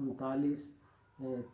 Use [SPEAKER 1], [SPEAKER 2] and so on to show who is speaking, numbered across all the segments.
[SPEAKER 1] 39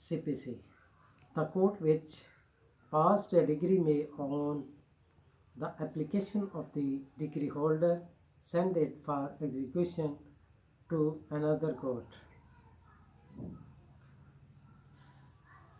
[SPEAKER 1] CPC The court which passed a degree may on the application of the degree holder send it for execution to another court।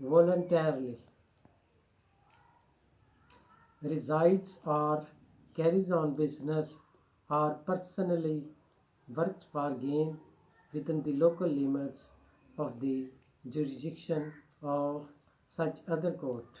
[SPEAKER 1] voluntarily resides or carries on business or personally works for gain within the local limits of the jurisdiction of such other court।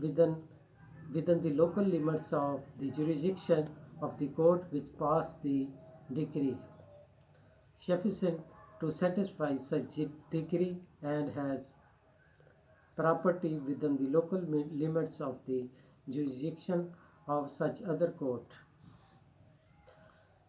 [SPEAKER 1] within the local limits of the jurisdiction of the court which passed the decree sufficient to satisfy such decree and has property within the local limits of the jurisdiction of such other court।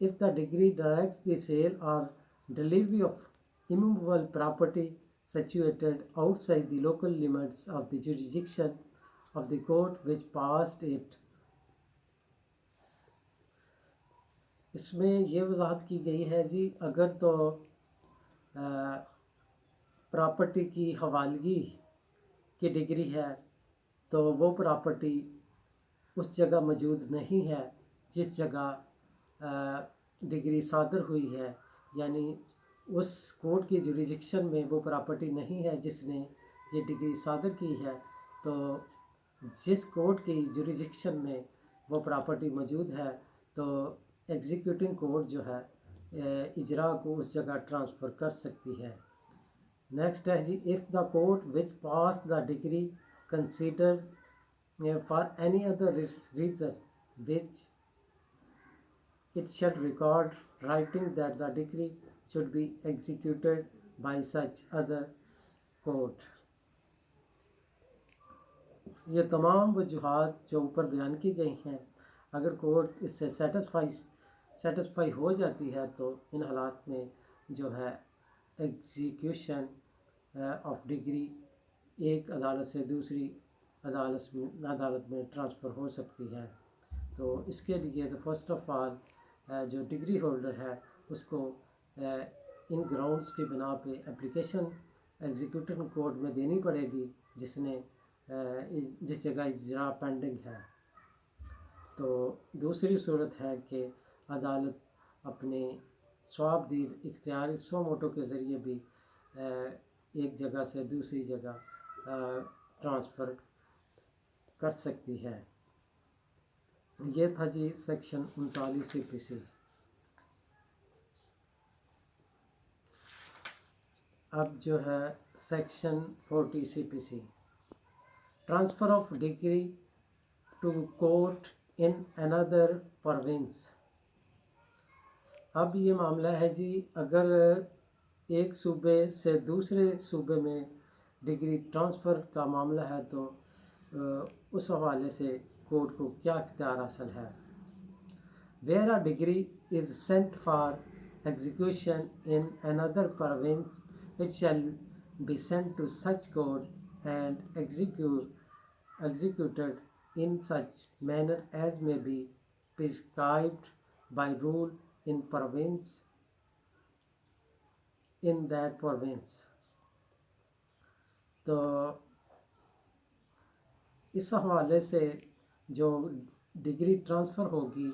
[SPEAKER 1] the sale or delivery of immovable property situated outside the local limits of the jurisdiction of the court which passed it. اس میں یہ وضاحت کی گئی ہے جی اگر تو property کی حوالگی کی ڈگری ہے تو وہ پراپرٹی اس جگہ موجود نہیں ہے جس جگہ ڈگری صادر ہوئی ہے، یعنی اس کورٹ کی جوریڈکشن میں وہ پراپرٹی نہیں ہے جس نے یہ ڈگری صادر کی ہے، تو جس کورٹ کی جوریڈکشن میں وہ پراپرٹی موجود ہے تو ایگزیکیوٹنگ کورٹ جو ہے اجرا کو اس جگہ ٹرانسفر کر سکتی ہے۔ نیکسٹ ہے جی if the court which pass the degree considered for any other reason which it shall record writing that the degree should be executed by such other court. یہ تمام وجوہات جو اوپر بیان کی گئی ہیں اگر کورٹ اس سے سیٹسفائی ہو جاتی ہے تو ان حالات میں جو ہے ایگزیکیوشن آف ڈگری ایک عدالت سے دوسری عدالت میں ٹرانسفر ہو سکتی ہے۔ تو اس کے لیے تو فرسٹ آف آل جو ڈگری ہولڈر ہے اس کو ان گراؤنڈز کی بنا پہ اپلیکیشن ایگزیکیوٹنگ کورٹ میں دینی پڑے گی جس جگہ اجرا پینڈنگ ہے۔ تو دوسری صورت ہے کہ عدالت اپنے صواب دید اختیاری سو موٹو کے ذریعے بھی ایک جگہ سے دوسری جگہ ٹرانسفر کر سکتی ہے۔ یہ تھا جی سیکشن 39 CPC۔ اب جو ہے section 40 CPC، transfer of decree to court in another province۔ اب یہ معاملہ ہے جی اگر ایک صوبے سے دوسرے صوبے میں ڈگری ٹرانسفر کا معاملہ ہے تو اس حوالے سے کورٹ کو کیا اختیار حاصل ہے۔ Where a degree is sent for execution in another province, it shall be sent to such court and executed in such manner as may be prescribed by rule in that province۔ تو اس حوالے سے جو degree transfer ہوگی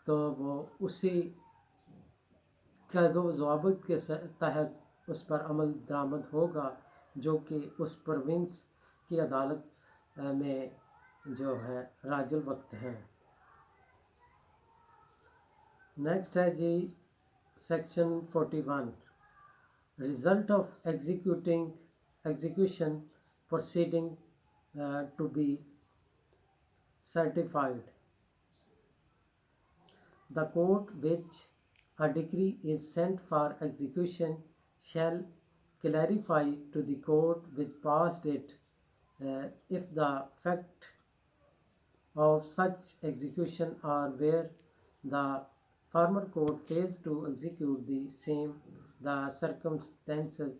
[SPEAKER 1] تو وہ اسی قید و ضوابط کے تحت اس پر عمل درآمد ہوگا جو کہ اس پروونس کی عدالت میں جو ہے راج الوقت ہے۔ نیکسٹ ہے جی section 41، result of execution proceeding to be certified. The court which a decree is sent for execution shall clarify to the court which passed it if the fact of such execution are where the former court fails to execute the same, the circumstances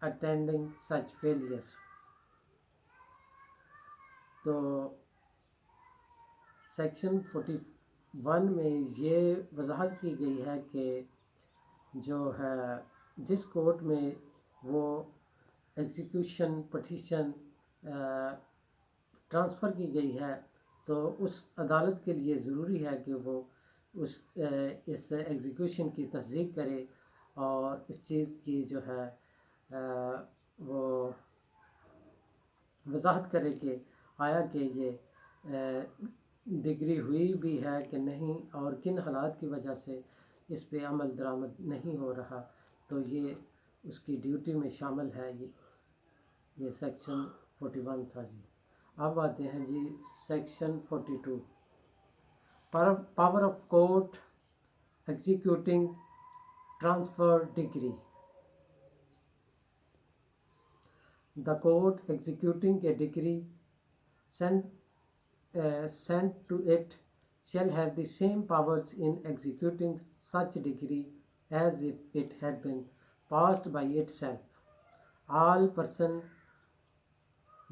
[SPEAKER 1] attending such failure۔ تو section 41 میں یہ وضاحت کی گئی ہے کہ جو ہے جس کورٹ میں وہ ایگزیکیوشن پٹیشن ٹرانسفر کی گئی ہے تو اس عدالت کے لیے ضروری ہے کہ وہ اس ایگزیکیوشن کی تصدیق کرے اور اس چیز کی جو ہے وہ وضاحت کرے کہ آیا کہ یہ ڈگری ہوئی بھی ہے کہ نہیں اور کن حالات کی وجہ سے اس پہ عمل درآمد نہیں ہو رہا، تو یہ اس کی ڈیوٹی میں شامل ہے۔ یہ سیکشن 41 تھا جی۔ اب آتے ہیں جی section 42، power of court executing transfer decree. The court executing a degree sent to it shall have the same powers in executing such degree as if it had been passed by itself. All persons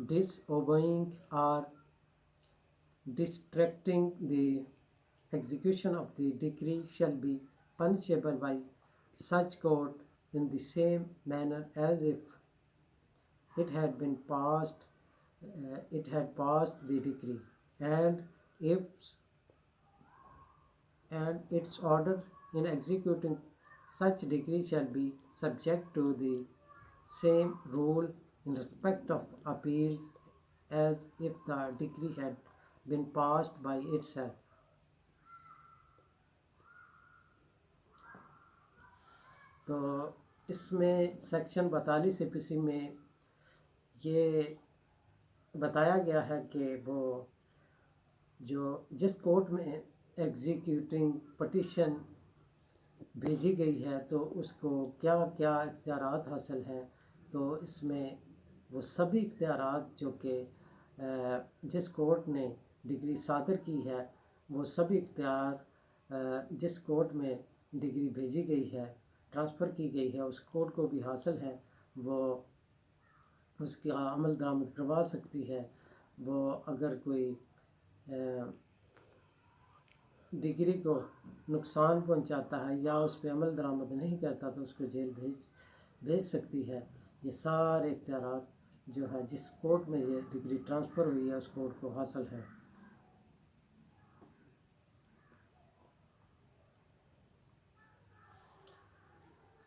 [SPEAKER 1] disobeying or distracting the execution of the decree shall be punishable by such court in the same manner as if it had been passed it had passed the decree, and if and its order in executing such decree shall be subject to the same rule in respect of appeals as if the decree had been passed by itself. تو اس میں section 42 میں یہ بتایا گیا ہے کہ وہ جس کورٹ میں ایگزیکیوٹنگ پٹیشن بھیجی گئی ہے تو اس کو کیا کیا اختیارات حاصل ہیں. تو اس میں وہ سبھی اختیارات جو کہ جس کورٹ نے ڈگری صادر کی ہے وہ سبھی اختیار جس کورٹ میں ڈگری بھیجی گئی ہے ٹرانسفر کی گئی ہے اس کورٹ کو بھی حاصل ہے. وہ اس کا عمل درآمد کروا سکتی ہے. وہ اگر کوئی ڈگری کو نقصان پہنچاتا ہے یا اس پہ عمل درآمد نہیں کرتا تو اس کو جیل بھیج سکتی ہے. یہ سارے اختیارات جو ہے جس کورٹ میں یہ ڈگری ٹرانسفر ہوئی ہے اس کورٹ کو حاصل ہے.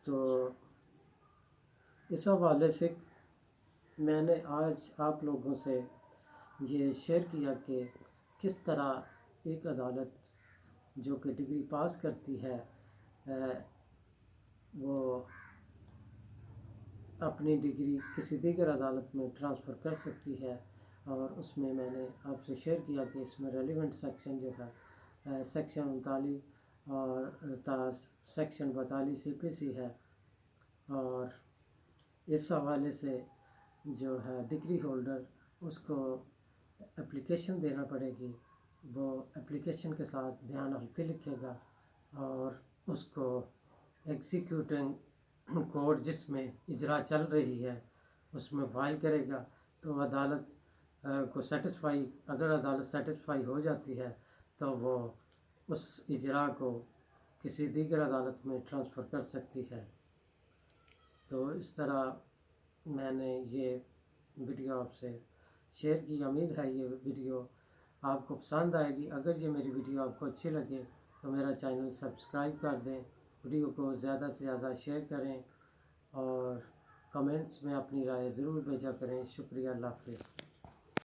[SPEAKER 1] تو اس حوالے سے میں نے آج آپ لوگوں سے یہ شیئر کیا کہ کس طرح ایک عدالت جو کہ ڈگری پاس کرتی ہے وہ اپنی ڈگری کسی دیگر عدالت میں ٹرانسفر کر سکتی ہے. اور اس میں نے آپ سے شیئر کیا کہ اس میں ریلیونٹ سیکشن جو ہے سیکشن 39 اور سیکشن 42 CPC ہے. اور اس حوالے سے جو ہے ڈگری ہولڈر اس کو اپلیکیشن دینا پڑے گی. وہ اپلیکیشن کے ساتھ بیان حلفی لکھے گا اور اس کو ایگزیکیوٹنگ کورٹ جس میں اجرا چل رہی ہے اس میں فائل کرے گا. تو عدالت کو اگر عدالت سیٹسفائی ہو جاتی ہے تو وہ اس اجرا کو کسی دیگر عدالت میں ٹرانسفر کر سکتی ہے. تو اس طرح میں نے یہ ویڈیو آپ سے شیئر کی. امید ہے یہ ویڈیو آپ کو پسند آئے گی. اگر یہ میری ویڈیو آپ کو اچھی لگے تو میرا چینل سبسکرائب کر دیں. ویڈیو کو زیادہ سے زیادہ شیئر کریں اور کمنٹس میں اپنی رائے ضرور بھیجا کریں. شکریہ. اللہ حافظ.